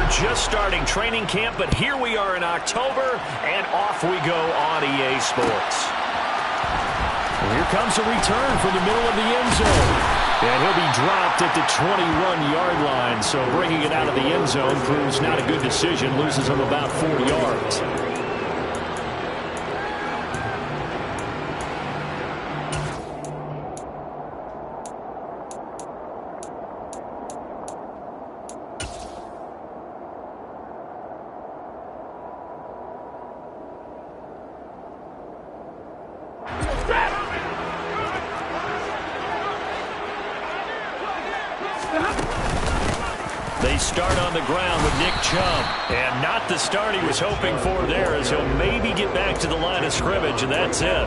we're just starting training camp, but here we are in October, and off we go on EA Sports. Well, here comes a return from the middle of the end zone. And he'll be dropped at the 21-yard line, so bringing it out of the end zone proves not a good decision, loses him about 4 yards. They start on the ground with Nick Chubb. And not the start he was hoping for there, as he'll maybe get back to the line of scrimmage, and that's it.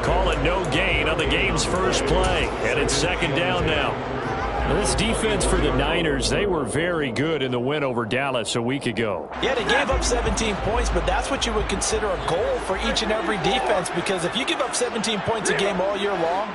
Call it no gain on the game's first play. And it's second down now. Now, this defense for the Niners, they were very good in the win over Dallas a week ago. Yeah, they gave up 17 points, but that's what you would consider a goal for each and every defense, because if you give up 17 points a game all year long,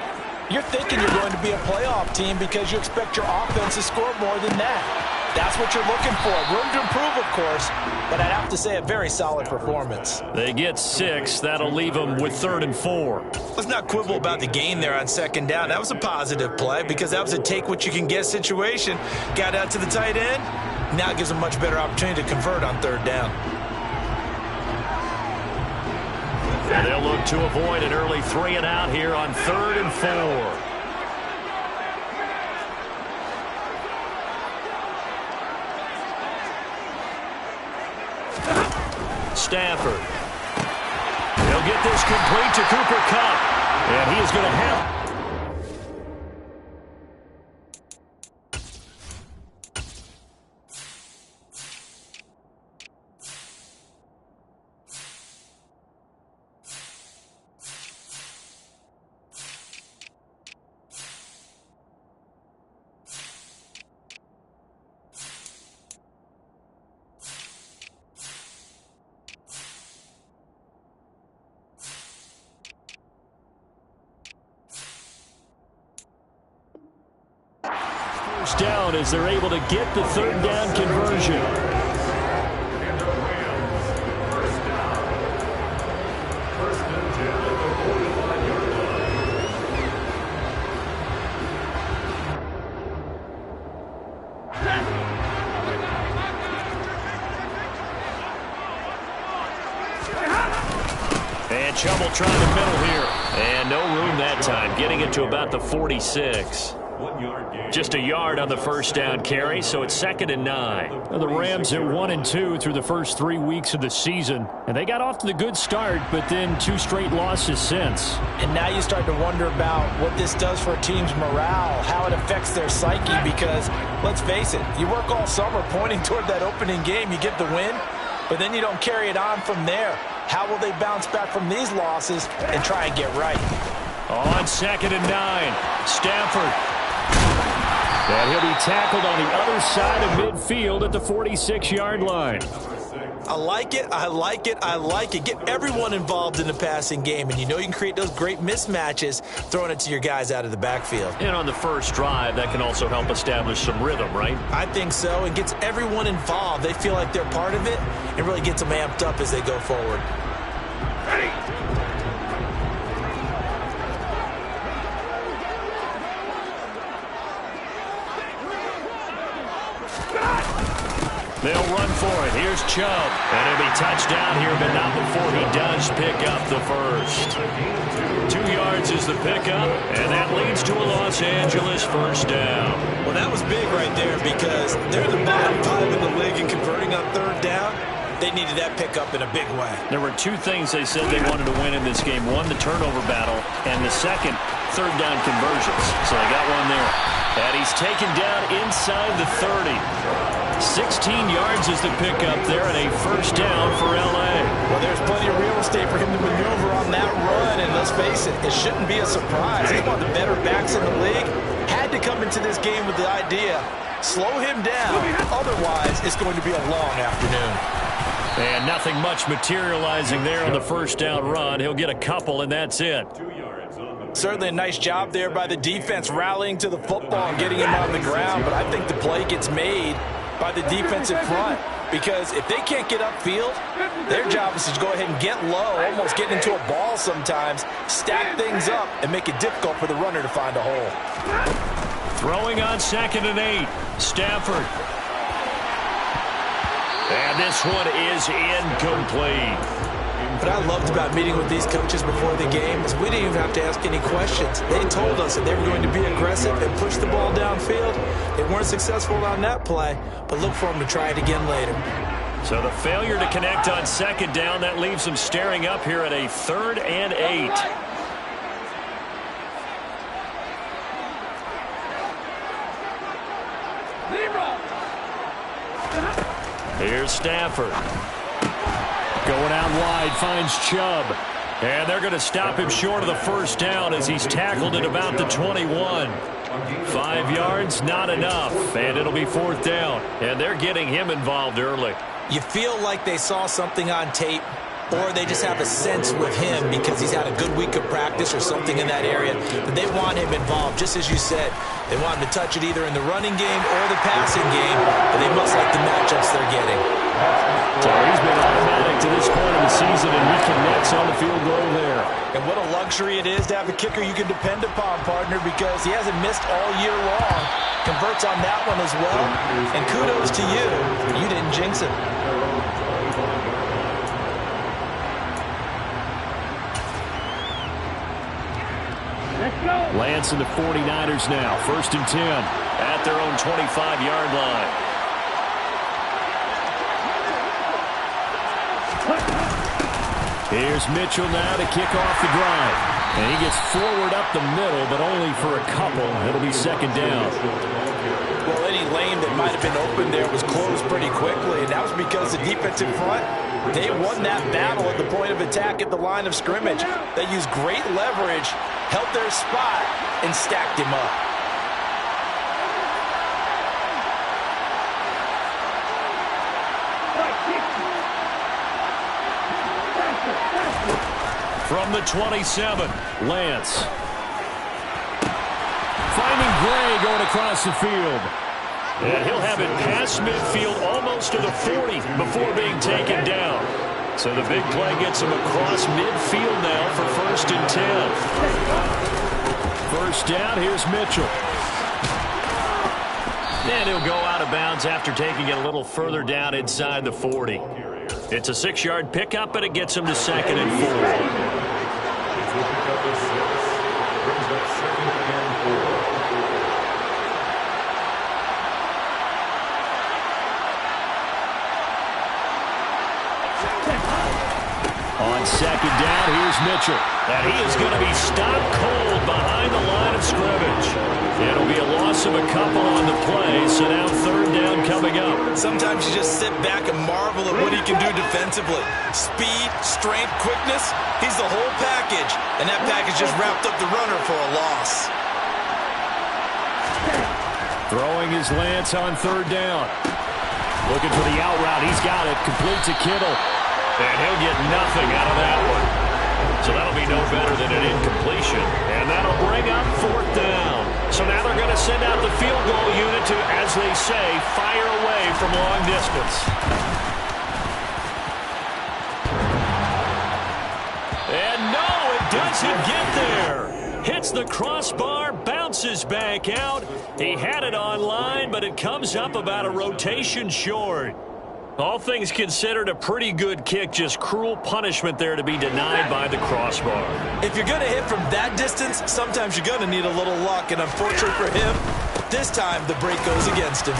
you're thinking you're going to be a playoff team because you expect your offense to score more than that. That's what you're looking for. Room to improve, of course, but I'd have to say a very solid performance. They get 6. That'll leave them with 3rd and 4. Let's not quibble about the gain there on second down. That was a positive play because that was a take-what-you-can-get situation. Got out to the tight end. Now it gives them a much better opportunity to convert on 3rd down. And they'll look to avoid an early 3-and-out here on 3rd and 4. Stafford. He'll get this complete to Cooper Kupp. And he is going to have... down as they're able to get the 3rd down conversion. And Chubb will try the middle here. And no room that time, getting it to about the 46. Just a yard on the first down carry, so it's 2nd and 9. Well, the Rams are 1-2 through the first 3 weeks of the season, and they got off to the good start, but then 2 straight losses since. And now you start to wonder about what this does for a team's morale, how it affects their psyche, because let's face it, you work all summer pointing toward that opening game, you get the win, but then you don't carry it on from there. How will they bounce back from these losses and try and get right? On 2nd and 9, Stafford. And he'll be tackled on the other side of midfield at the 46-yard line. I like it, I like it, I like it. Get everyone involved in the passing game, and you know you can create those great mismatches throwing it to your guys out of the backfield. And on the first drive, that can also help establish some rhythm, right? I think so. It gets everyone involved. They feel like they're part of it. It really gets them amped up as they go forward. Ready. They'll run for it. Here's Chubb. And it'll be touchdown here, but not before he does pick up the first. 2 yards is the pickup, and that leads to a Los Angeles first down. Well, that was big right there because they're the bottom 5 in the league in converting on 3rd down. They needed that pickup in a big way. There were 2 things they said they wanted to win in this game. One, the turnover battle, and the second, 3rd down conversions. So they got one there. And he's taken down inside the 30. 16 yards is the pickup there, and a first down for L.A. Well, there's plenty of real estate for him to maneuver on that run, and let's face it, it shouldn't be a surprise. He's one of the better backs in the league. Had to come into this game with the idea, slow him down, otherwise it's going to be a long afternoon. And nothing much materializing there on the first down run. He'll get a couple, and that's it. Certainly a nice job there by the defense rallying to the football and getting him on the ground, but I think the play gets made by the defensive front, because if they can't get upfield, their job is to go ahead and get low, almost get into a ball sometimes, stack things up, and make it difficult for the runner to find a hole. Throwing on 2nd and 8, Stafford. And this one is incomplete. What I loved about meeting with these coaches before the game is we didn't even have to ask any questions. They told us that they were going to be aggressive and push the ball downfield. They weren't successful on that play, but look for them to try it again later. So the failure to connect on 2nd down, that leaves them staring up here at a 3rd and 8. Here's Stafford. Going out wide, finds Chubb. And they're going to stop him short of the 1st down as he's tackled at about the 21. 5 yards, not enough. And it'll be 4th down. And they're getting him involved early. You feel like they saw something on tape, or they just have a sense with him because he's had a good week of practice or something in that area that they want him involved, just as you said. They want him to touch it either in the running game or the passing game, but they must like the matchups they're getting. So he's been automatic to this point of the season, and he connects on the field goal there. And what a luxury it is to have a kicker you can depend upon, partner, because he hasn't missed all year long. Converts on that one as well. And kudos to you. You didn't jinx it. Lance and the 49ers now. 1st and 10 at their own 25-yard line. Here's Mitchell now to kick off the drive. And he gets forward up the middle, but only for a couple. It'll be 2nd down. Well, any lane that might have been open there was closed pretty quickly, and that was because the defensive front, they won that battle at the point of attack at the line of scrimmage. They used great leverage, held their spot, and stacked him up. From the 27, Lance. Finding Gray going across the field. And he'll have it past midfield almost to the 40 before being taken down. So the big play gets him across midfield now for 1st and 10. 1st down, here's Mitchell. And he'll go out of bounds after taking it a little further down inside the 40. It's a 6-yard pickup, but it gets him to 2nd and 4. On 2nd down, here's Mitchell. And he is going to be stopped cold behind the line of scrimmage. It'll be a loss of a couple on the play, so now 3rd down coming up. Sometimes you just sit back and marvel at what he can do defensively. Speed, strength, quickness, he's the whole package. And that package just wrapped up the runner for a loss. Throwing his Lance on 3rd down. Looking for the out route. He's got it. Complete to Kittle. And he'll get nothing out of that one. So that'll be no better than an incompletion. And that'll bring up 4th down. So now they're going to send out the field goal unit to, as they say, fire away from long distance. And no, it doesn't get there. Hits the crossbar, bounces back out. He had it on line, but it comes up about a rotation short. All things considered, a pretty good kick, just cruel punishment there to be denied by the crossbar. If you're going to hit from that distance, sometimes you're going to need a little luck, and unfortunately for him, this time the break goes against him.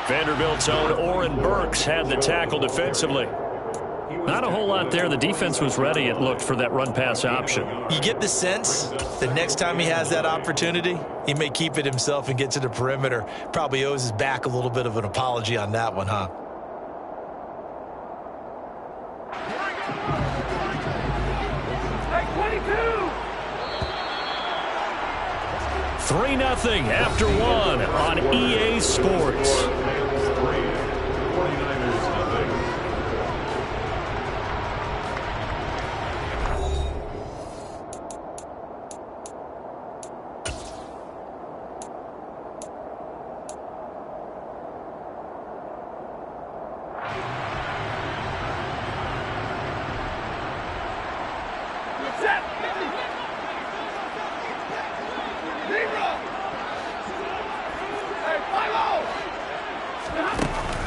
Vanderbilt's own Oren Burks had the tackle defensively. Not a whole lot there. The defense was ready, it looked, for that run-pass option. You get the sense that next time he has that opportunity, he may keep it himself and get to the perimeter. Probably owes his back a little bit of an apology on that one, huh? Hey, 3-0 after one on EA Sports.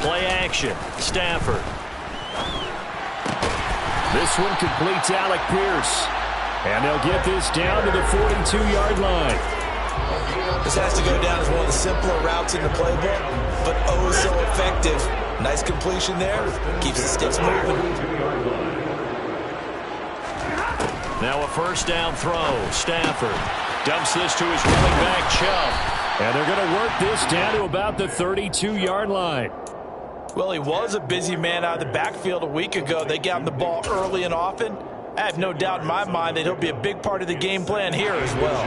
Play action. Stafford. This one completes Alec Pierce. And they'll get this down to the 42-yard line. This has to go down as one of the simpler routes in the playbook, but oh so effective. Nice completion there. Keeps the sticks moving. Now a first down throw. Stafford dumps this to his running back, Chubb. And they're going to work this down to about the 32-yard line. Well, he was a busy man out of the backfield a week ago. They got him the ball early and often. I have no doubt in my mind that he'll be a big part of the game plan here as well.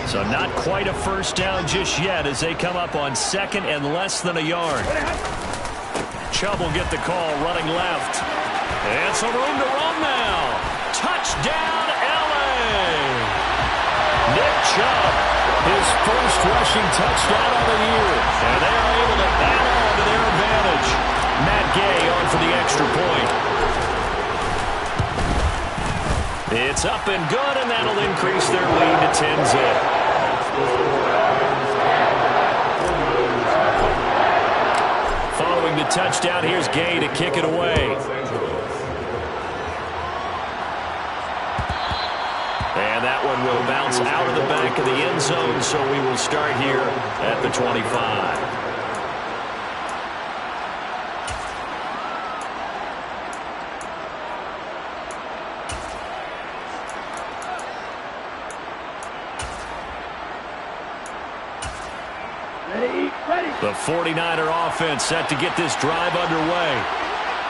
So not quite a first down just yet as they come up on second and less than a yard. Chubb will get the call running left. And some room to run now. Touchdown, LA! Nick Chubb, his first rushing touchdown of the year. And they are able to add on to their advantage. Matt Gay on for the extra point. It's up and good, and that'll increase their lead to 10-zip. Following the touchdown, here's Gay to kick it away. And that one will bounce out of the back of the end zone, so we will start here at the 25. The 49er offense set to get this drive underway.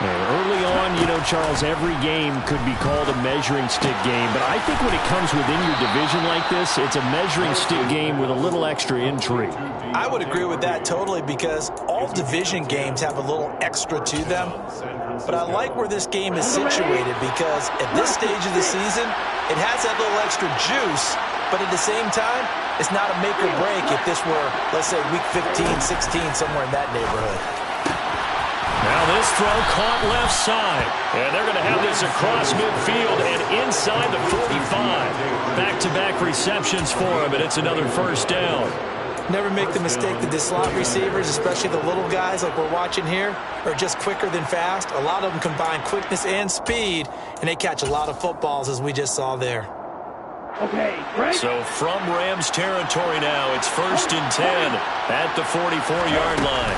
Early on, you know, Charles, every game could be called a measuring stick game. But I think when it comes within your division like this, it's a measuring stick game with a little extra intrigue. I would agree with that totally because all division games have a little extra to them. But I like where this game is situated because at this stage of the season, it has that little extra juice. But at the same time, it's not a make or break if this were, let's say, week 15, 16, somewhere in that neighborhood. Now this throw caught left side. And they're going to have this across midfield and inside the 45. Back-to-back receptions for him, and it's another first down. Never make the mistake that the slot receivers, especially the little guys like we're watching here, are just quicker than fast. A lot of them combine quickness and speed, and they catch a lot of footballs, as we just saw there. Okay, right. So from Rams territory now, it's 1st and 10 at the 44-yard line.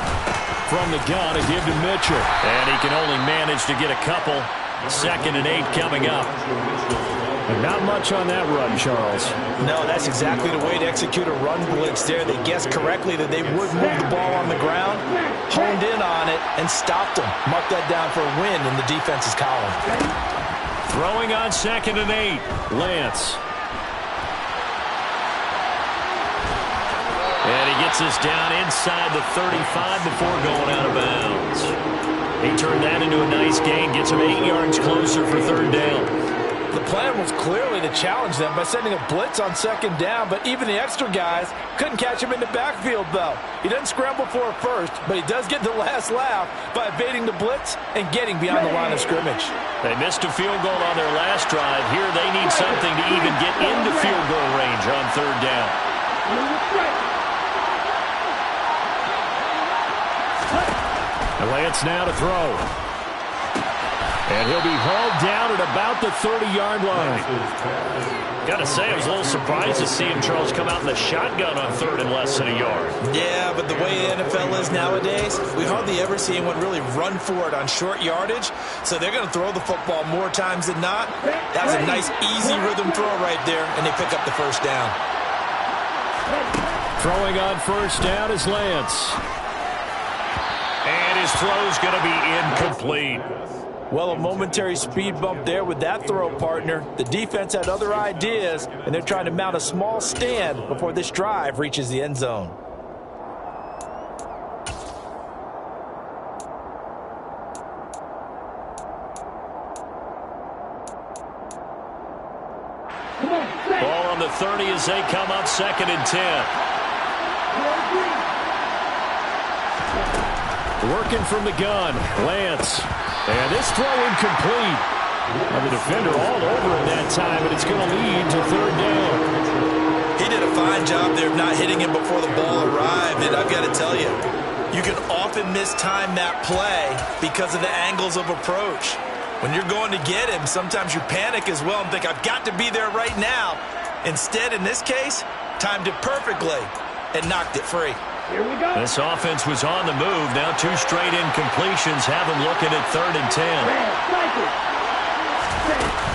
From the gun, a give to Mitchell. And he can only manage to get a couple. 2nd and 8 coming up. And not much on that run, Charles. No, that's exactly the way to execute a run blitz there. They guessed correctly that they would move the ball on the ground, honed in on it, and stopped them. Mark that down for a win in the defense's column. Throwing on 2nd and 8, Lance. And he gets us down inside the 35 before going out of bounds. He turned that into a nice gain, gets him 8 yards closer for 3rd down. The plan was clearly to challenge them by sending a blitz on 2nd down, but even the extra guys couldn't catch him in the backfield, though. He doesn't scramble for it first, but he does get the last laugh by evading the blitz and getting beyond the line of scrimmage. They missed a field goal on their last drive. Here they need something to even get into field goal range on 3rd down. Lance now to throw. And he'll be hauled down at about the 30-yard line. Got to say, I was a little surprised to see him, Charles, come out in the shotgun on 3rd and less than a yard. Yeah, but the way the NFL is nowadays, we hardly ever see anyone really run for it on short yardage. So they're going to throw the football more times than not. That was a nice, easy rhythm throw right there, and they pick up the 1st down. Throwing on 1st down is Lance. And his throw's going to be incomplete. Well, a momentary speed bump there with that throw, partner. The defense had other ideas, and they're trying to mount a small stand before this drive reaches the end zone. Ball on the 30 as they come up 2nd and 10. Working from the gun, Lance. And this throw incomplete. Well, the defender all over in that time, and it's going to lead to third down. He did a fine job there of not hitting him before the ball arrived, and I've got to tell you, you can often mistime that play because of the angles of approach. When you're going to get him, sometimes you panic as well and think, I've got to be there right now. Instead, in this case, timed it perfectly and knocked it free. Here we go. This offense was on the move. Now 2 straight incompletions have them looking at 3rd and 10.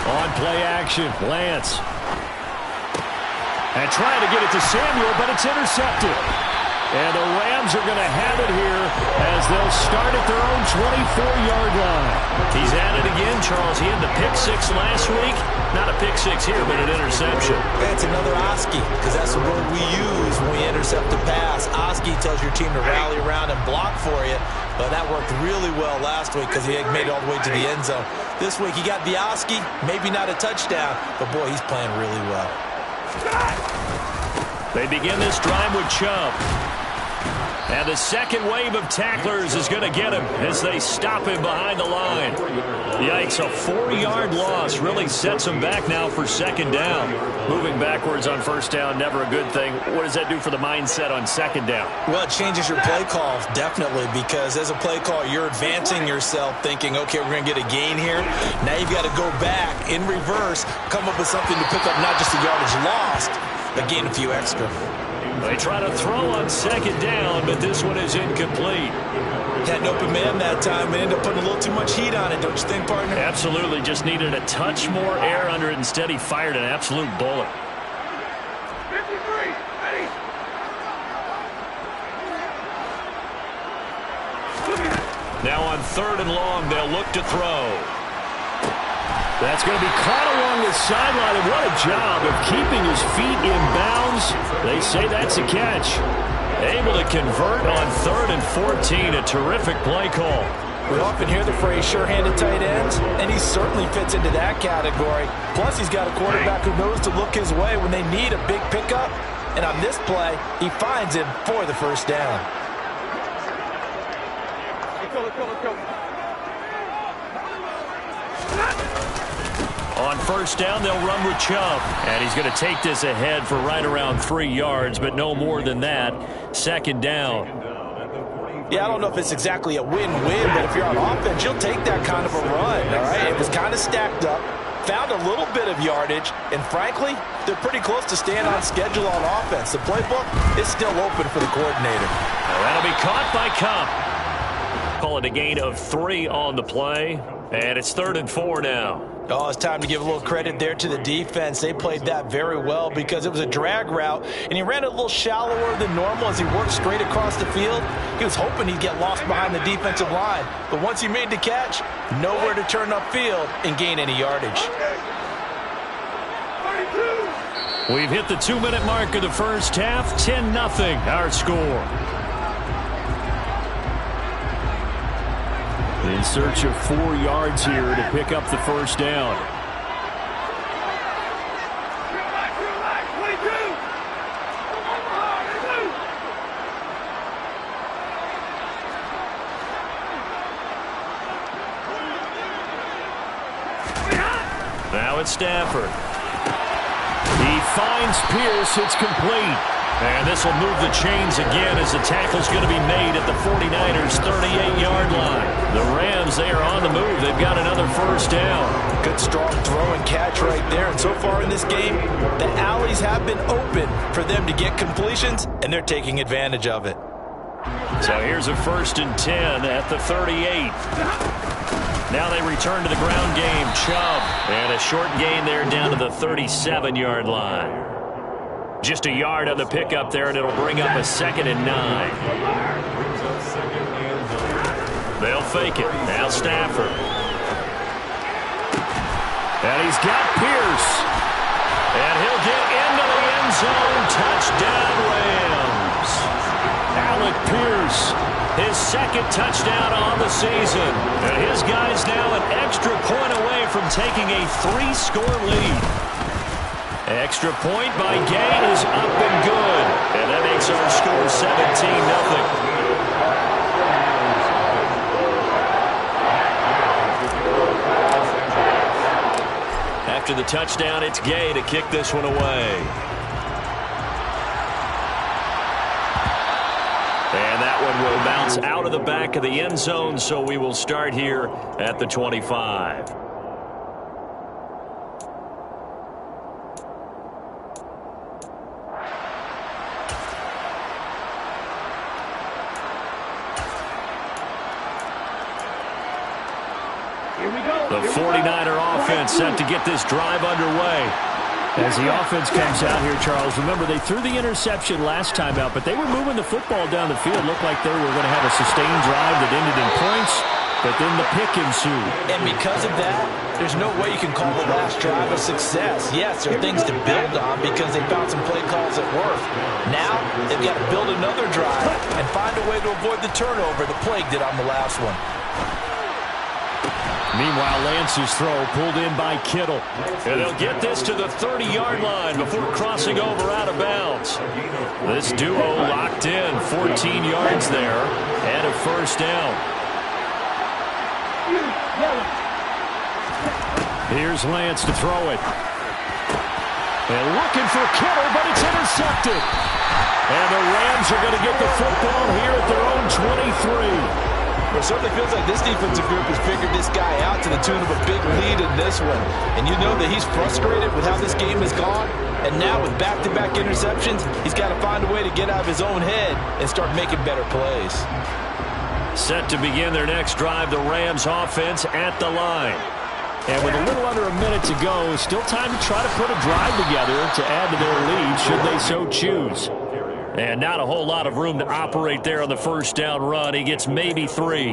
On play action, Lance. And trying to get it to Samuel, but it's intercepted. And the Rams are going to have it here as they'll start at their own 24-yard line. He's at it again, Charles. He had the pick 6 last week. Not a pick 6 here, but an interception. It's another Oski, because that's the word we use when we intercept a pass. Oski tells your team to rally around and block for you. But that worked really well last week because he had made it all the way to the end zone. This week he got the Oski, maybe not a touchdown, but boy, he's playing really well. They begin this drive with Chubb. And the second wave of tacklers is going to get him as they stop him behind the line. Yikes, a 4-yard loss really sets him back now for 2nd down. Moving backwards on 1st down, never a good thing. What does that do for the mindset on 2nd down? Well, it changes your play call, definitely, because as a play call, you're advancing yourself thinking, okay, we're going to get a gain here. Now you've got to go back in reverse, come up with something to pick up not just the yardage lost, but gain a few extra. They try to throw on 2nd down, but this one is incomplete. Had an open man that time and ended up putting a little too much heat on it, don't you think, partner? Absolutely. Just needed a touch more air under it. Instead, he fired an absolute bullet. 53, ready. Now on 3rd and long, they'll look to throw. That's going to be caught along the sideline, and what a job of keeping his feet in bounds. They say that's a catch. Able to convert on 3rd and 14, a terrific play call. We often hear the phrase sure-handed tight ends, and he certainly fits into that category. Plus, he's got a quarterback who knows to look his way when they need a big pickup. And on this play, he finds him for the 1st down. Let's go. On 1st down, they'll run with Chubb. And he's going to take this ahead for right around 3 yards, but no more than that. 2nd down. Yeah, I don't know if it's exactly a win-win, but if you're on offense, you'll take that kind of a run, all right? It was kind of stacked up, found a little bit of yardage, and frankly, they're pretty close to staying on schedule on offense. The playbook is still open for the coordinator. Well, that'll be caught by Cup. Call it a gain of 3 on the play, and it's 3rd and 4 now. Oh, it's time to give a little credit there to the defense. They played that very well because it was a drag route, and he ran it a little shallower than normal as he worked straight across the field. He was hoping he'd get lost behind the defensive line, but once he made the catch, nowhere to turn upfield and gain any yardage. We've hit the 2-minute mark of the first half, 10-0 our score. In search of 4 yards here to pick up the 1st down. Now it's Stafford. He finds Pierce. It's complete. And this will move the chains again as the tackle's going to be made at the 49ers' 38-yard line. The Rams, they are on the move. They've got another 1st down. Good, strong throw and catch right there. And so far in this game, the alleys have been open for them to get completions, and they're taking advantage of it. So here's a 1st and 10 at the 38. Now they return to the ground game. Chubb. And a short gain there down to the 37-yard line. Just a yard on the pickup there, and it'll bring up a 2nd and 9. They'll fake it. Now Stafford. And he's got Pierce. And he'll get into the end zone. Touchdown, Rams. Alec Pierce, his 2nd touchdown on the season. And his guy's now an extra point away from taking a 3-score lead. Extra point by Gay is up and good. And that makes our score 17-0. the touchdown. It's Gay to kick this one away. And that one will bounce out of the back of the end zone, so we will start here at the 25. The 49er offense set to get this drive underway. As the offense comes out here, Charles, remember they threw the interception last time out, but they were moving the football down the field. Looked like they were going to have a sustained drive that ended in points, but then the pick ensued. And because of that, there's no way you can call the last drive a success. Yes, there are things to build on because they found some play calls that work. Now, they've got to build another drive and find a way to avoid the turnover that plagued it on the last one. Meanwhile, Lance's throw pulled in by Kittle. And they'll get this to the 30-yard line before crossing over out of bounds. This duo locked in, 14 yards there, and a first down. Here's Lance to throw it. And looking for Kittle, but it's intercepted. And the Rams are going to get the football here at their own 23. It certainly feels like this defensive group has figured this guy out to the tune of a big lead in this one. And you know that he's frustrated with how this game has gone. And now with back-to-back interceptions, he's got to find a way to get out of his own head and start making better plays. Set to begin their next drive, the Rams offense at the line. And with a little under a minute to go, still time to try to put a drive together to add to their lead should they so choose. And not a whole lot of room to operate there on the first down run. He gets maybe 3.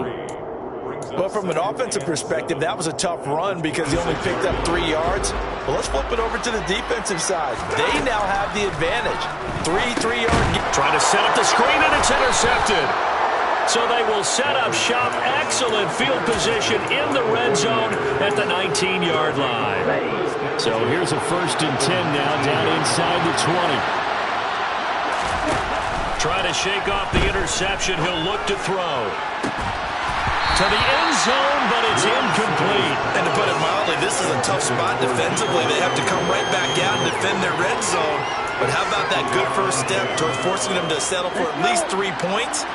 But from an offensive perspective, that was a tough run because he only picked up 3 yards. Well, let's flip it over to the defensive side. They now have the advantage. 3-3-yard. Trying to set up the screen, and it's intercepted. So they will set up shop. Excellent field position in the red zone at the 19-yard line. So here's a 1st and 10 now down inside the 20. Trying to shake off the interception. He'll look to throw. To the end zone, but it's incomplete. And to put it mildly, this is a tough spot defensively. They have to come right back out and defend their red zone. But how about that good first step towards forcing them to settle for at least 3 points?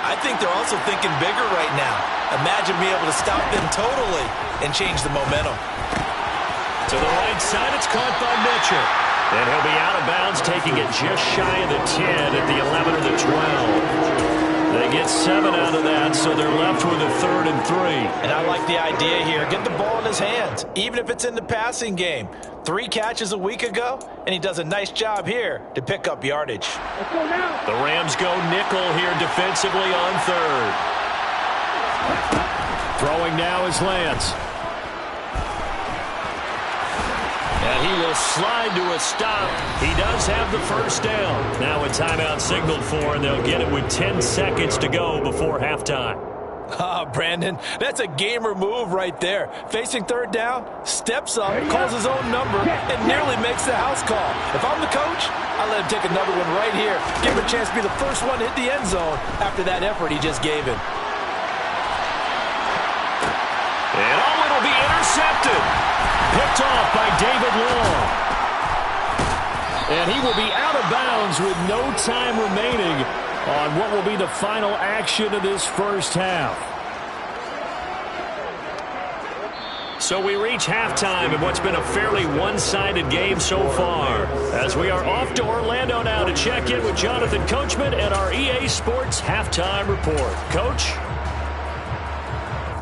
I think they're also thinking bigger right now. Imagine being able to stop them totally and change the momentum. To the right side, it's caught by Mitchell. And he'll be out of bounds, taking it just shy of the 10 at the 11 or the 12. They get 7 out of that, so they're left with a 3rd and 3. And I like the idea here. Get the ball in his hands, even if it's in the passing game. 3 catches a week ago, and he does a nice job here to pick up yardage. The Rams go nickel here defensively on 3rd. Throwing now is Lance. And he will slide to a stop. He does have the first down. Now a timeout signaled for, and they'll get it with 10 seconds to go before halftime. Brandon, that's a gamer move right there. Facing 3rd down, steps up, calls his own number, and nearly makes the house call. If I'm the coach, I let him take another one right here. Give him a chance to be the first one to hit the end zone after that effort he just gave him. And it'll be intercepted. Picked off by David Long. And he will be out of bounds with no time remaining on what will be the final action of this first half. So we reach halftime in what's been a fairly one-sided game so far, as we are off to Orlando now to check in with Jonathan Coachman and our EA Sports Halftime Report. Coach?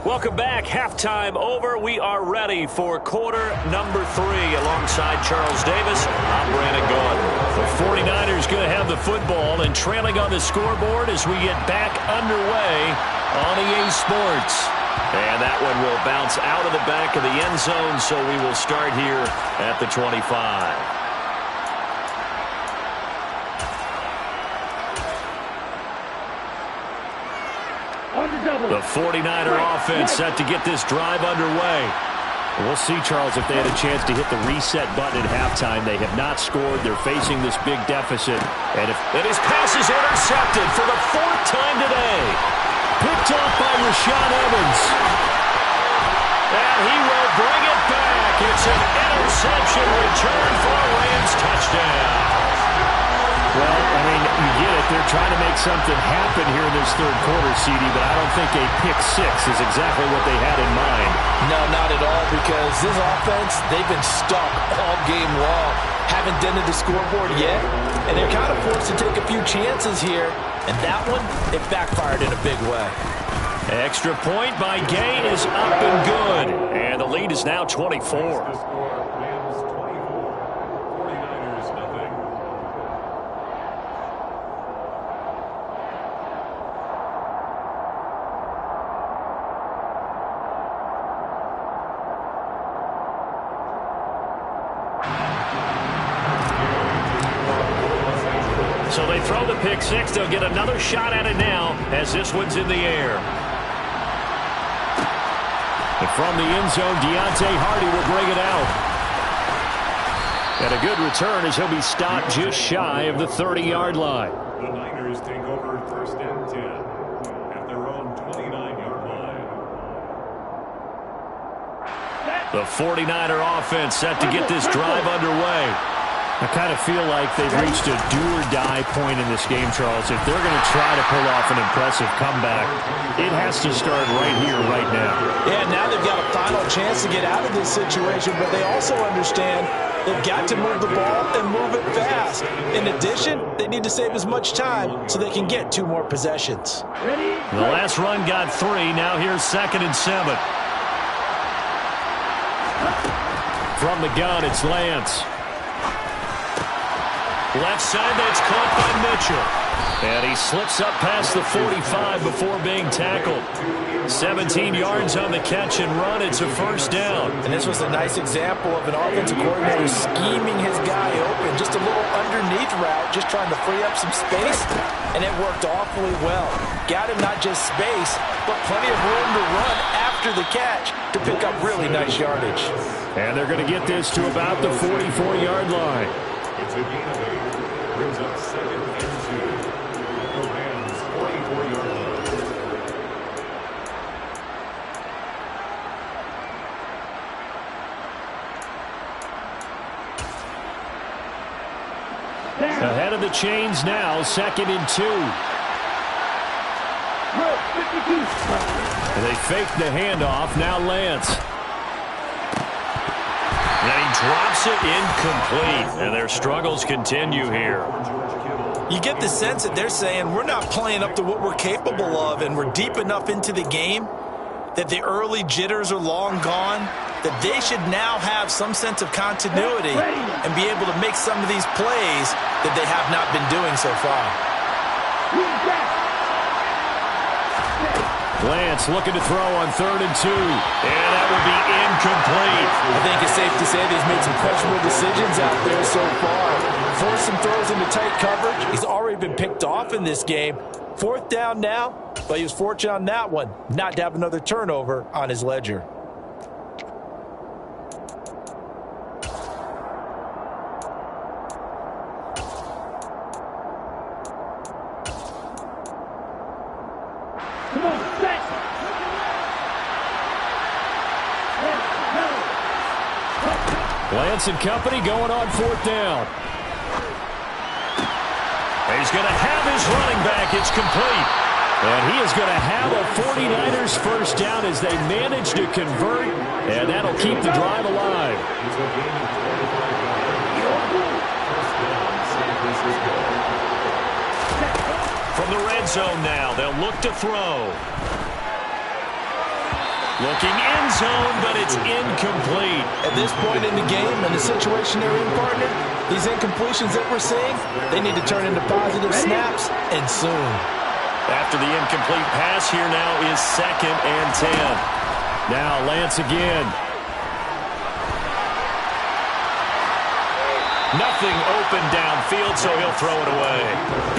Welcome back. Halftime over. We are ready for quarter number 3 alongside Charles Davis. I'm Brandon Gordon. The 49ers going to have the football and trailing on the scoreboard as we get back underway on EA Sports. And that one will bounce out of the back of the end zone, so we will start here at the 25. The 49er offense set to get this drive underway. We'll see, Charles, if they had a chance to hit the reset button at halftime. They have not scored. They're facing this big deficit. And his pass is intercepted for the 4th time today. Picked off by Rashaan Evans. And he will bring it back. It's an interception. reception, return for a Rams touchdown. Well, I mean, you get it. They're trying to make something happen here in this third quarter, CD, but I don't think a pick six is exactly what they had in mind. No, not at all, because this offense, they've been stuck all game long. Haven't dented the scoreboard yet, and they're kind of forced to take a few chances here. And that one, it backfired in a big way. Extra point by Gain is up and good. And the lead is now 24. So they throw the pick six. They'll get another shot at it now as this one's in the air. And from the end zone, Deontay Hardy will bring it out. And a good return as he'll be stopped just shy of the 30-yard line. The Niners take over first and 10 at their own 29-yard line. The 49er offense set to get this drive underway. I kind of feel like they've reached a do-or-die point in this game, Charles. If they're going to try to pull off an impressive comeback, it has to start right here, right now. Yeah, now they've got a final chance to get out of this situation, but they also understand they've got to move the ball and move it fast. In addition, they need to save as much time so they can get 2 more possessions. The last run got 3. Now here's 2nd and 7. From the gun, it's Lance. Left side, that's caught by Mitchell. And he slips up past the 45 before being tackled. 17 yards on the catch and run. It's a first down. And this was a nice example of an offensive coordinator scheming his guy open. Just a little underneath route, just trying to free up some space. And it worked awfully well. Got him not just space, but plenty of room to run after the catch to pick up really nice yardage. And they're going to get this to about the 44-yard line. It's a gain of 8. Brings up 2nd and 2. The Rams 44-yard line. Ahead of the chains now, 2nd and 2. They fake the handoff. Now Lance. And he drops it incomplete. And their struggles continue here. You get the sense that they're saying we're not playing up to what we're capable of, and we're deep enough into the game that the early jitters are long gone, that they should now have some sense of continuity and be able to make some of these plays that they have not been doing so far. Lance looking to throw on 3rd and 2. And that will be incomplete. I think it's safe to say that he's made some questionable decisions out there so far. Forced some throws into tight coverage. He's already been picked off in this game. 4th down now, but he was fortunate on that one not to have another turnover on his ledger. Lance and company going on 4th down. He's going to have his running back. It's complete. And he is going to have a 49ers first down as they manage to convert, and that'll keep the drive alive. From the red zone now, they'll look to throw. Looking end zone, but it's incomplete. At this point in the game and the situation they're in, partner, these incompletions that we're seeing, they need to turn into positive snaps, and soon. After the incomplete pass, here now is 2nd and 10. Now Lance again. Nothing open downfield, so he'll throw it away.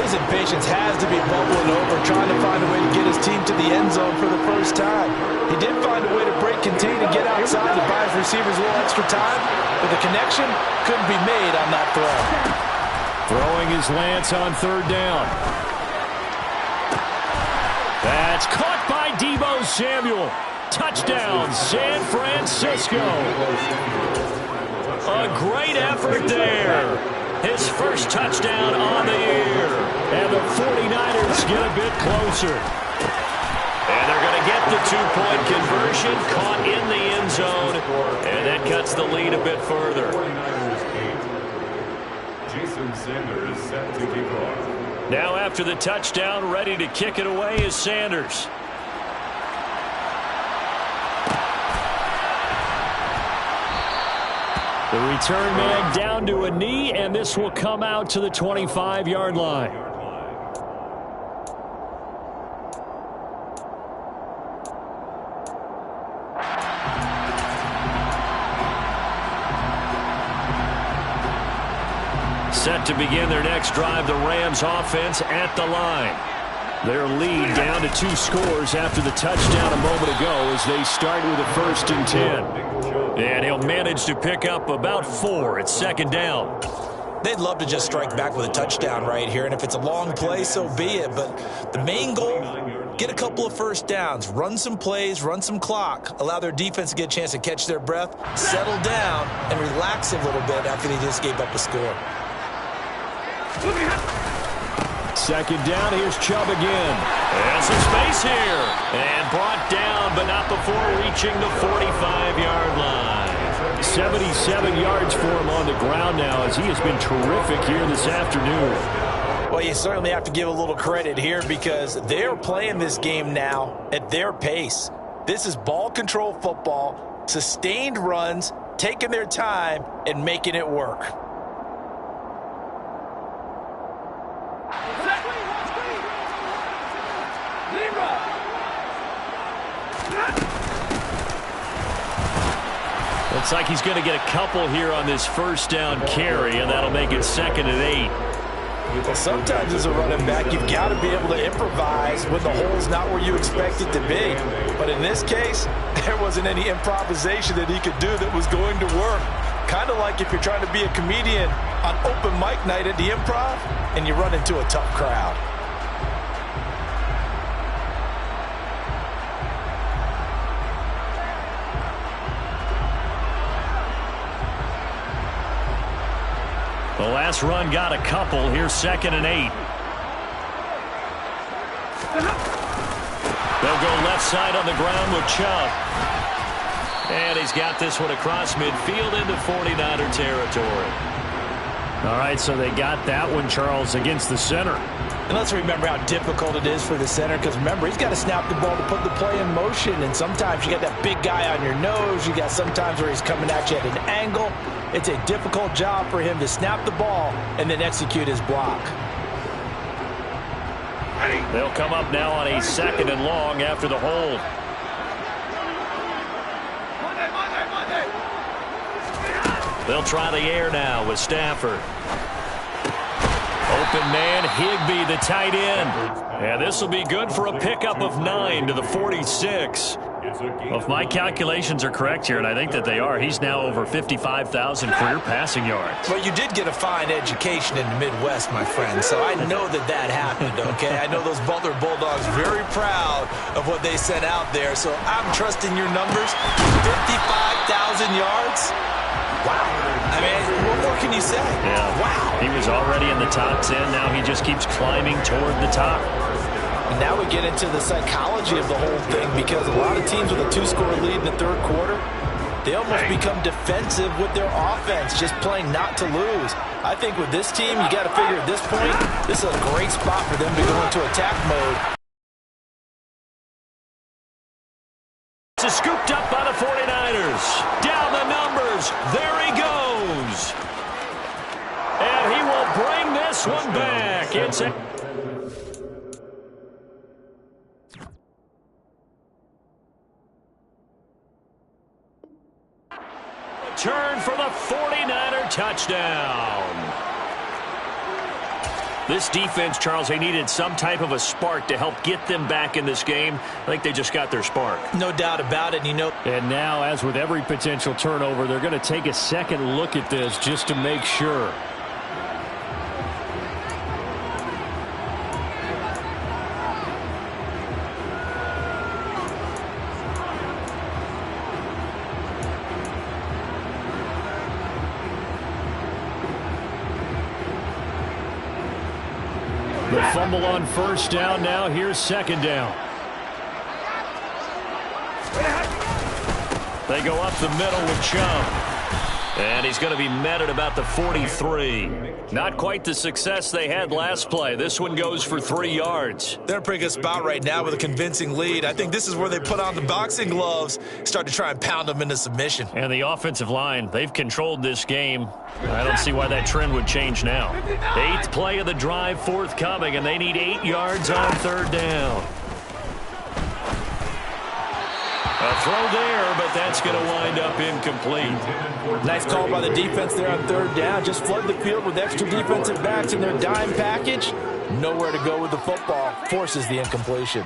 His impatience has to be bubbling over, trying to find a way to get his team to the end zone for the first time. He did find a way to break contain and get outside to buy his receivers a little extra time, but the connection couldn't be made on that throw. Throwing is Lance on 3rd down. That's caught by Deebo Samuel. Touchdown, San Francisco. A great effort there. His first touchdown on the year. And the 49ers get a bit closer. And they're going to get the two-point conversion, caught in the end zone, and that cuts the lead a bit further. 49ers 8. Jason Sanders set to kick off. Now after the touchdown, ready to kick it away is Sanders. The return man down to a knee, and this will come out to the 25-yard line. Set to begin their next drive, the Rams offense at the line. Their lead down to 2 scores after the touchdown a moment ago as they start with a 1st and 10. And he'll manage to pick up about 4. It's 2nd down. They'd love to just strike back with a touchdown right here, and if it's a long play, so be it. But the main goal, get a couple of 1st downs, run some plays, run some clock, allow their defense to get a chance to catch their breath, settle down, and relax a little bit after they just gave up a score. 2nd down, here's Chubb again. And some space here. And brought down, but not before reaching the 45-yard line. 77 yards for him on the ground now as he has been terrific here this afternoon. Well, you certainly have to give a little credit here because they're playing this game now at their pace. This is ball control football, sustained runs, taking their time, and making it work. Looks like he's going to get a couple here on this 1st down carry, and that'll make it 2nd and 8. Well, sometimes as a running back, you've got to be able to improvise when the hole's not where you expect it to be. But in this case, there wasn't any improvisation that he could do that was going to work. Kind of like if you're trying to be a comedian on open mic night at the Improv and you run into a tough crowd. The last run got a couple. Here's 2nd and 8. They'll go left side on the ground with Chubb. And he's got this one across midfield into 49er territory. All right, so they got that one, Charles, against the center. And let's remember how difficult it is for the center because, remember, he's got to snap the ball to put the play in motion. And sometimes you got that big guy on your nose. You got sometimes where he's coming at you at an angle. It's a difficult job for him to snap the ball and then execute his block. They'll come up now on a 2nd and long after the hold. They'll try the air now with Stafford. Open man, Higbee, the tight end. And this will be good for a pickup of 9 to the 46. Well, if my calculations are correct here, and I think that they are, he's now over 55,000 career passing yards. Well, you did get a fine education in the Midwest, my friend, so I know that that happened, okay? I know those Butler Bulldogs very proud of what they sent out there, so I'm trusting your numbers. 55,000 yards? Wow. I mean, what more can you say? Yeah. Wow. He was already in the top 10. Now he just keeps climbing toward the top. And now we get into the psychology of the whole thing because a lot of teams with a 2-score lead in the 3rd quarter, they almost become defensive with their offense, just playing not to lose. I think with this team, you got to figure at this point, this is a great spot for them to go into attack mode. This is scooped up by the 49ers. Down the numbers. There he goes. And he will bring this one back. It's a turn for the 49er touchdown. This defense, Charles, they needed some type of a spark to help get them back in this game. I think they just got their spark. No doubt about it. And now, as with every potential turnover, they're going to take a second look at this just to make sure. The fumble on first down now. Here's second down. They go up the middle with Chubb. And he's going to be met at about the 43. Not quite the success they had last play. This one goes for 3 yards. They're in a pretty good spot right now with a convincing lead. I think this is where they put on the boxing gloves, start to try and pound them into submission. And the offensive line, they've controlled this game. I don't see why that trend would change now. 8th play of the drive forthcoming, and they need 8 yards on third down. A throw there, but that's going to wind up incomplete. Nice call by the defense there on third down. Just flood the field with extra defensive backs in their dime package. Nowhere to go with the football. Forces the incompletion.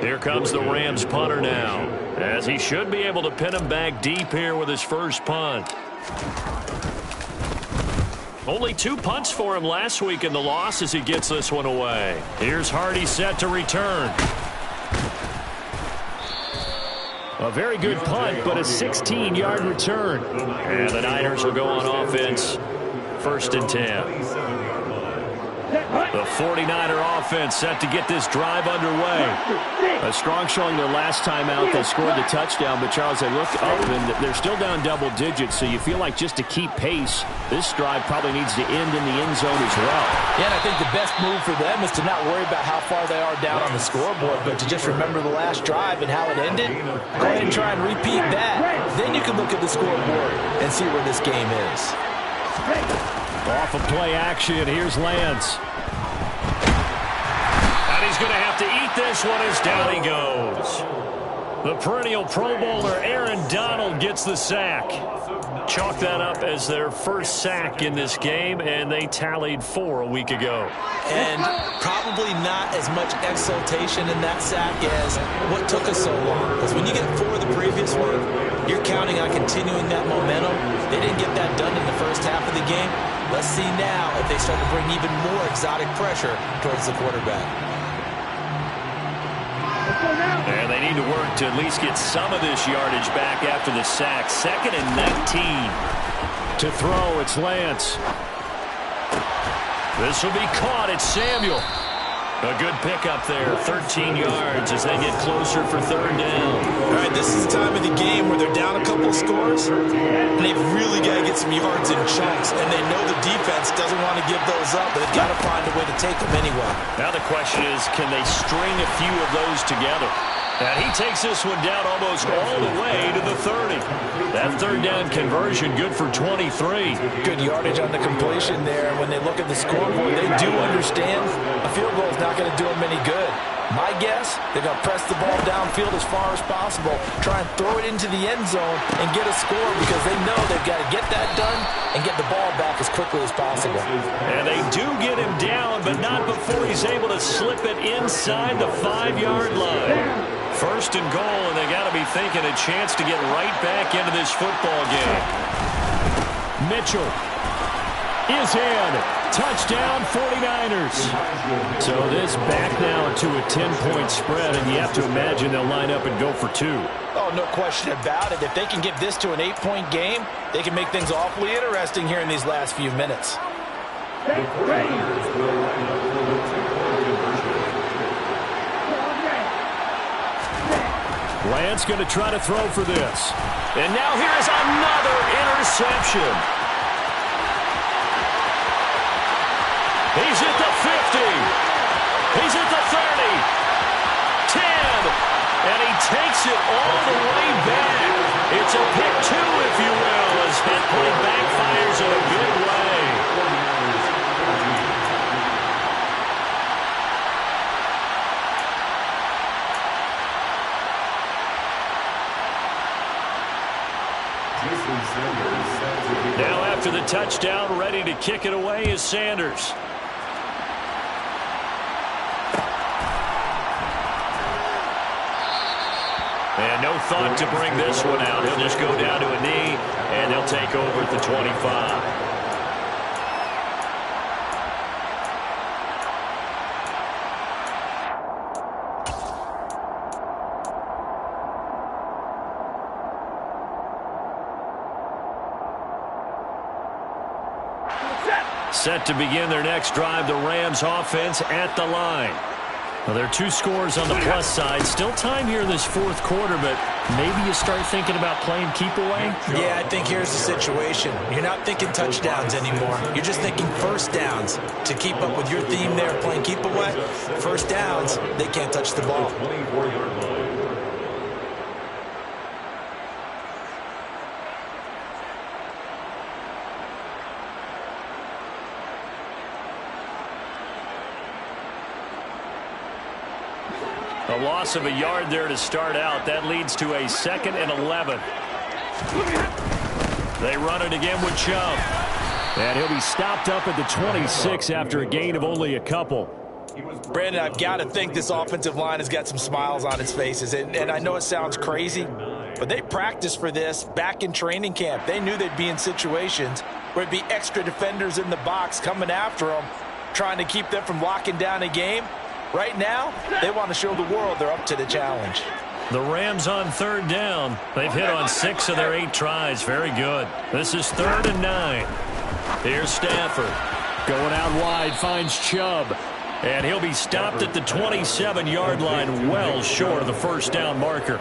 Here comes the Rams punter now, as he should be able to pin him back deep here with his first punt. Only 2 punts for him last week in the loss as he gets this one away. Here's Hardy set to return. A very good punt, but a 16-yard return. And the Niners will go on offense. 1st and 10. The 49er offense set to get this drive underway. A strong showing their last time out. They scored the touchdown, but Charles, they look up and they're still down double digits, so you feel like just to keep pace, this drive probably needs to end in the end zone as well. Yeah, and I think the best move for them is to not worry about how far they are down on the scoreboard, but to just remember the last drive and how it ended. Go ahead and try and repeat that. Then you can look at the scoreboard and see where this game is. Off of play action, here's Lance. And he's going to have to eat this one as down he goes. The perennial Pro Bowler Aaron Donald gets the sack. Chalk that up as their first sack in this game, and they tallied 4 a week ago. And probably not as much exultation in that sack as what took us so long. Because when you get 4 the previous one, you're counting on continuing that momentum. They didn't get that done in the first half of the game. Let's see now if they start to bring even more exotic pressure towards the quarterback. And they need to work to at least get some of this yardage back after the sack. 2nd and 19. To throw, it's Lance. This will be caught. It's Samuel. A good pickup there, 13 yards as they get closer for 3rd down. All right, this is the time of the game where they're down a couple of scores, and they've really got to get some yards in chunks, and they know the defense doesn't want to give those up, but they've got to find a way to take them anyway. Now the question is, can they string a few of those together? And he takes this one down almost all the way to the 30. That 3rd down conversion good for 23. Good yardage on the completion there. When they look at the scoreboard, they do understand a field goal is not going to do them any good. My guess, they're going to press the ball downfield as far as possible, try and throw it into the end zone and get a score because they know they've got to get that done and get the ball back as quickly as possible. And they do get him down, but not before he's able to slip it inside the 5-yard line. 1st and goal, and they got to be thinking a chance to get right back into this football game. Mitchell is in. Touchdown, 49ers. So this back now to a 10-point spread, and you have to imagine they'll line up and go for 2. Oh, no question about it. If they can get this to an 8-point game, they can make things awfully interesting here in these last few minutes. Lance going to try to throw for this. And now here is another interception. He's at the 50. He's at the 30. 10. And he takes it all the way back. It's a pick 2, if you will, as that play backfires in a good way. Now after the touchdown, ready to kick it away is Sanders. And no thought to bring this one out. He'll just go down to a knee, and they'll take over at the 25. Set to begin their next drive, the Rams offense at the line. Well, there are 2 scores on the plus side. Still time here in this fourth quarter, but maybe you start thinking about playing keep away? Yeah, I think here's the situation. You're not thinking touchdowns anymore. You're just thinking first downs. To keep up with your theme there, playing keep away, first downs, they can't touch the ball. 24-yard line. A loss of a yard there to start out. That leads to a 2nd and 11. They run it again with Chubb. And he'll be stopped up at the 26 after a gain of only a couple. Brandon, I've got to think this offensive line has got some smiles on its faces. And I know it sounds crazy, but they practiced for this back in training camp. They knew they'd be in situations where it'd be extra defenders in the box coming after them, trying to keep them from locking down a game. Right now, they want to show the world they're up to the challenge. The Rams on 3rd down. They've hit on 6 of their 8 tries. Very good. This is 3rd and 9. Here's Stafford. Going out wide, finds Chubb. And he'll be stopped at the 27-yard line, well short of the first down marker.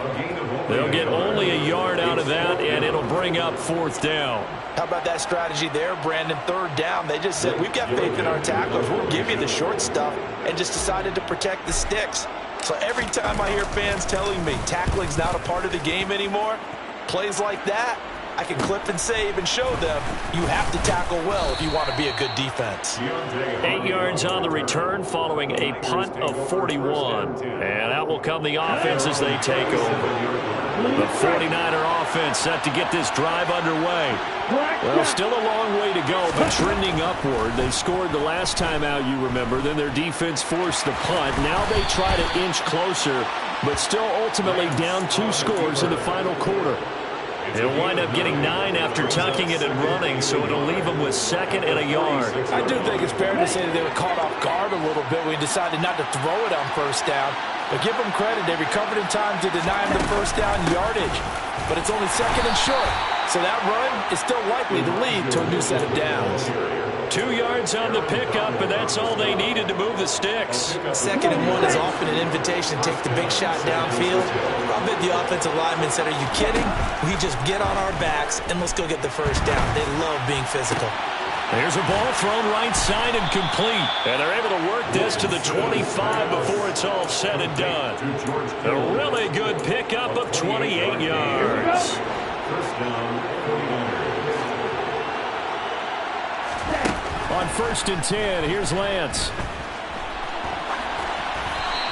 They'll get only a yard out of that, and it'll bring up 4th down. How about that strategy there, Brandon? 3rd down. They just said, we've got faith in our tacklers. We'll give you the short stuff, and just decided to protect the sticks. So every time I hear fans telling me tackling's not a part of the game anymore, plays like that, I can clip and save and show them you have to tackle well if you want to be a good defense. 8 yards on the return following a punt of 41. And out will come the offense as they take over. The 49er offense set to get this drive underway. Well, still a long way to go, but trending upward. They scored the last time out, you remember. Then their defense forced the punt. Now they try to inch closer, but still ultimately down 2 scores in the final quarter. They'll wind up getting 9 after tucking it and running, so it'll leave them with 2nd and a yard. I do think it's fair to say that they were caught off guard a little bit. We decided not to throw it on first down. But give them credit. They recovered in time to deny them the first down yardage. But it's only 2nd and short. So that run is still likely to lead to a new set of downs. 2 yards on the pickup, and that's all they needed to move the sticks. 2nd and 1 is often an invitation to take the big shot downfield. I bet the offensive lineman said, are you kidding? We just get on our backs and let's go get the first down. They love being physical. There's a ball thrown right side and complete. And they're able to work this to the 25 before it's all said and done. A really good pickup of 28 yards. First down, 49ers. On 1st and 10, here's Lance.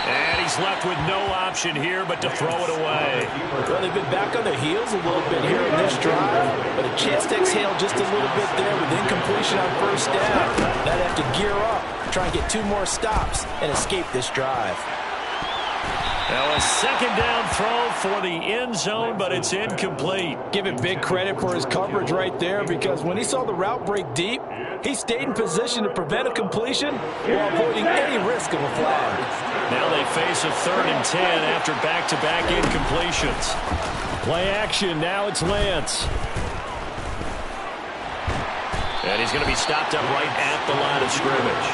And he's left with no option here but to throw it away. Well, they've been back on their heels a little bit here in this drive, but a chance to exhale just a little bit there with incompletion on first down. Now they have to gear up, try and get 2 more stops, and escape this drive. Now a 2nd down throw for the end zone, but it's incomplete. Give it big credit for his coverage right there, because when he saw the route break deep, he stayed in position to prevent a completion while avoiding any risk of a flag. Now they face a 3rd and 10 after back-to-back incompletions. Play action. Now it's Lance. And he's going to be stopped up right at the line of scrimmage.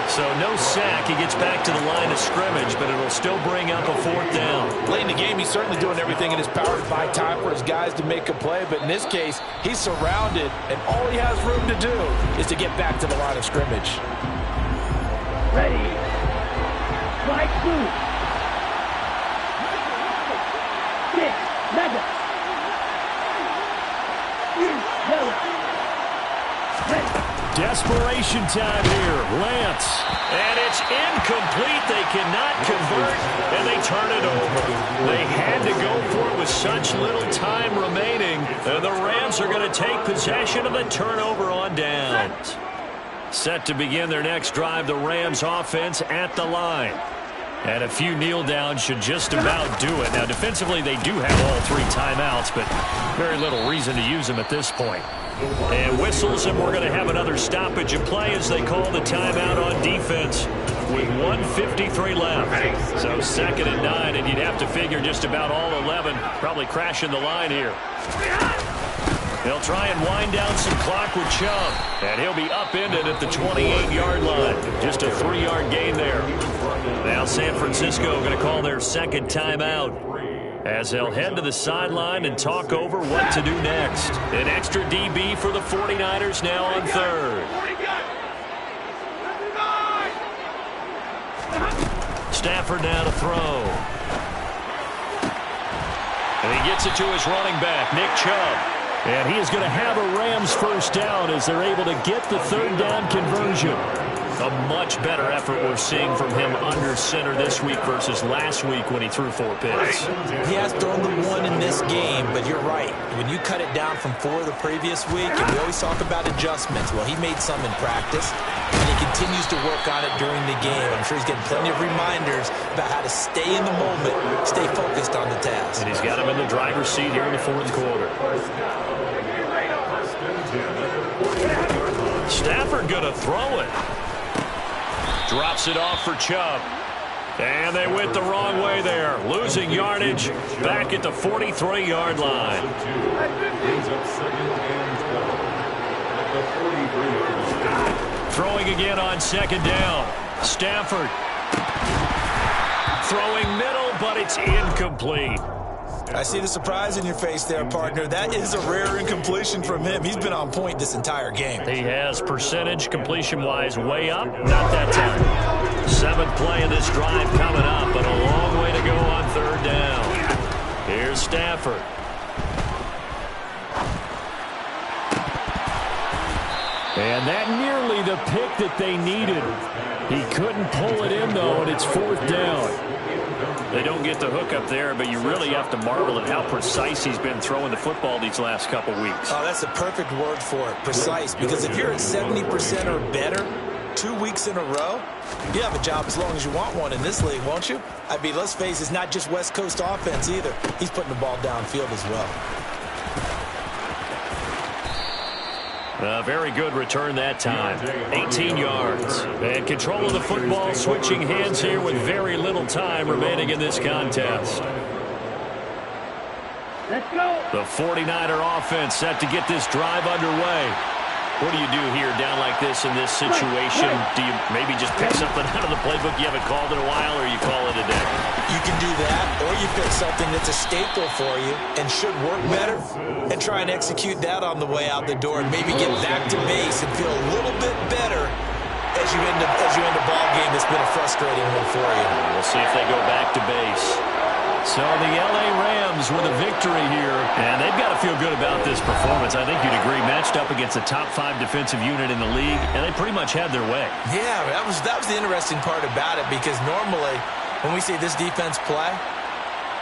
So no sack. He gets back to the line of scrimmage, but it'll still bring up a 4th down. Late in the game, he's certainly doing everything in his power to buy time for his guys to make a play, but in this case, he's surrounded, and all he has room to do is to get back to the line of scrimmage. Ready. Strike 2. 6. Madden. Desperation time here. Lance. And it's incomplete. They cannot convert, and they turn it over. They had to go for it with such little time remaining, and the Rams are going to take possession of the turnover on downs. Set to begin their next drive, the Rams offense at the line. And a few kneel downs should just about do it. Now, defensively, they do have all 3 timeouts, but very little reason to use them at this point. And whistles, and we're going to have another stoppage of play as they call the timeout on defense with 1:53 left. So 2nd and 9, and you'd have to figure just about all 11 probably crashing the line here. They'll try and wind down some clock with Chubb. And he'll be upended at the 28-yard line. Just a 3-yard gain there. Now San Francisco going to call their second timeout, as they'll head to the sideline and talk over what to do next. An extra DB for the 49ers now on third. Stafford now to throw. And he gets it to his running back, Nick Chubb. And he is going to have a Rams first down as they're able to get the third down conversion. A much better effort we're seeing from him under center this week versus last week when he threw 4 picks. He has thrown the 1 in this game, but you're right. When you cut it down from 4 the previous week, and we always talk about adjustments, well, he made some in practice, and he continues to work on it during the game. I'm sure he's getting plenty of reminders about how to stay in the moment, stay focused on the task. And he's got him in the driver's seat here in the 4th quarter. Stafford going to throw it. Drops it off for Chubb. And they went the wrong way there. Losing yardage back at the 43-yard line. Throwing again on second down. Stafford. Throwing middle, but it's incomplete. I see the surprise in your face there, partner. That is a rare incompletion from him. He's been on point this entire game. He has percentage completion-wise way up. Not that time. 7th play of this drive coming up, but a long way to go on third down. Here's Stafford. And that nearly the pick that they needed. He couldn't pull it in, though, and it's 4th down. They don't get the hook up there, but you really have to marvel at how precise he's been throwing the football these last couple weeks. Oh, that's the perfect word for it, precise. Because if you're at 70% or better 2 weeks in a row, you have a job as long as you want one in this league, won't you? I mean, let's face it, it's not just West Coast offense either. He's putting the ball downfield as well. A very good return that time. 18 yards. And control of the football switching hands here with very little time remaining in this contest. Let's go. The 49er offense set to get this drive underway. What do you do here down like this in this situation? Do you maybe just pick something out of the playbook you haven't called in a while, or you call it a day? You can do that, or you pick something that's a staple for you and should work better and try and execute that on the way out the door and maybe get back to base and feel a little bit better as you end a ball game that's been a frustrating one for you. We'll see if they go back to base. So the L.A. Rams with a victory here, and they've got to feel good about this performance. I think you'd agree, matched up against a top 5 defensive unit in the league, and they pretty much had their way. Yeah, that was the interesting part about it, because normally when we see this defense play,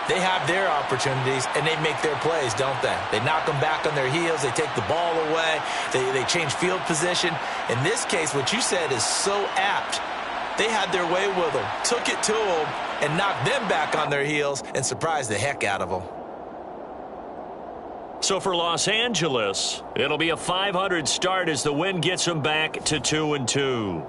they have their opportunities and they make their plays, don't they? They knock them back on their heels, they take the ball away, they change field position. In this case, what you said is so apt. They had their way with them, took it to them, and knocked them back on their heels and surprised the heck out of them. So for Los Angeles, it'll be a 500 start as the win gets them back to 2-2.